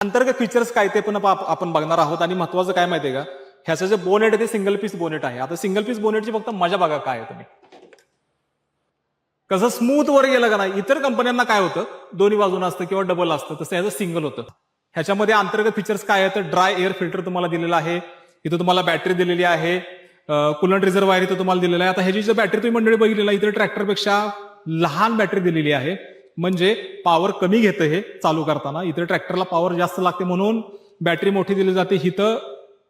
अंतर्गत फीचर्स काय ते पण आपण बघणार आहोत. आणि महत्वाचं काय माहितीये का, ह्याचं जे बोनेट आहे ते सिंगल पीस बोनेट आहे. आता सिंगल पीस बोनेटची फक्त मजा बघा काय आहे, तुम्ही कसं स्मूथ वर गेलं का नाही. इतर कंपन्यांना काय होतं, दोन्ही बाजून असतं किंवा डबल असतं, तसं ह्याचं सिंगल होतं. ह्याच्यामध्ये अंतर्गत फीचर्स काय आहे, तर ड्राय एअर फिल्टर तुम्हाला दिलेला आहे. इथं तुम्हाला बॅटरी दिलेली आहे, कुलंट रिझर्वायर इथं तुम्हाला दिलेला आहे. आता ह्याची जर बॅटरी तुम्ही मंडळी बघितलेला, इथं ट्रॅक्टरपेक्षा लहान बॅटरी दिलेली आहे, म्हणजे पॉवर कमी घेतं हे चालू करताना. इतर ट्रॅक्टरला पॉवर जास्त लागते म्हणून बॅटरी मोठी दिली जाते. इथं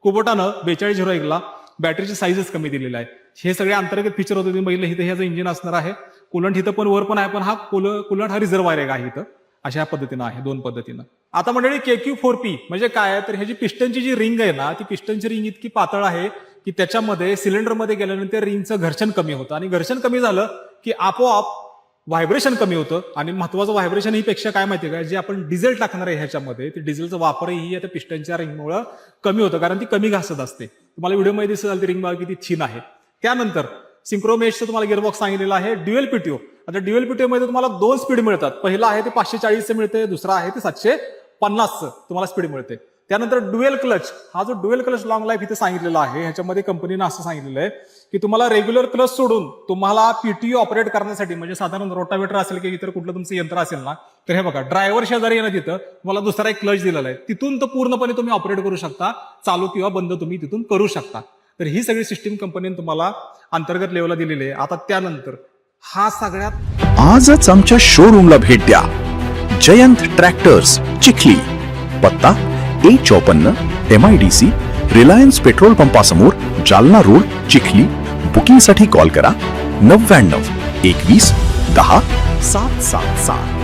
कुबोटानं 4201ला बॅटरीची साईजच कमी दिलेला आहे. हे सगळे अंतर्गत फीचर होते तुम्ही बघितलं. इथं ह्याचं इंजिन असणार आहे, कुलंट इथं पण वर पण आहे, पण हा कुलंट हा रिझर्वायर आहे इथं. अशा पद्धतीनं आहे, दोन पद्धतीनं. आता मंडळी KQ4P म्हणजे काय आहे, तर ह्याची पिस्टनची जी रिंग आहे ना, ती पिस्टनची रिंग इतकी पातळ आहे की त्याच्यामध्ये सिलेंडरमध्ये गेल्यानंतर रिंगचं घर्षण कमी होतं. आणि घर्षण कमी झालं की आपोआप व्हायब्रेशन कमी होतं. आणि महत्वाचं व्हायब्रेशन ही पेक्षा काय माहितीये का, जे आपण डिझेल टाकणार आहे ह्याच्यामध्ये, ते डिझेलचा वापरही आता पिस्टनच्या रिंगमुळे कमी होतं, कारण ती कमी घासत असते. तुम्हाला व्हिडिओमध्ये दिसेल ती रिंग बघा किती थिन आहे. त्यानंतर सिंक्रोमेशचं तुम्हाला गिअरबॉक्स सांगितलेलं आहे. Dual PTO. आता ड्युएल पीटीओ मध्ये तुम्हाला 2 स्पीड मिळतात. पहिला आहे ते 540चं मिळते, दुसरा आहे ते 750चं तुम्हाला स्पीड मिळते. त्यानंतर ड्युएल क्लच. हा जो ड्युएल क्लच लॉंग लाईफ इथे सांगितलेला आहे, ह्याच्यामध्ये कंपनीनं असं सांगितलेलं आहे की तुम्हाला रेग्युलर क्लच सोडून तुम्हाला पीटीओ ऑपरेट करण्यासाठी, म्हणजे साधारण रोटावेटर असेल की इतर कुठलं तुमचं यंत्र असेल ना, तर हे बघा ड्रायव्हर शेजारी येणं तिथं तुम्हाला दुसरा एक क्लच दिलेला आहे. तिथून तर पूर्णपणे तुम्ही ऑपरेट करू शकता, चालू किंवा बंद तुम्ही तिथून करू शकता. तर ही सगळी सिस्टीम कंपनीने तुम्हाला अंतर्गत लेवलला दिलेली आहे. आता त्यानंतर हा सगळ्यात आजच आमच्या शोरूमला भेट द्या. जयंत ट्रॅक्टर्स चिखली. पत्ता A54 MIDC रिलायन्स पेट्रोल पंपासमोर, जालना रोड, चिखली. बुकिंगसाठी कॉल करा 99 21 10 777.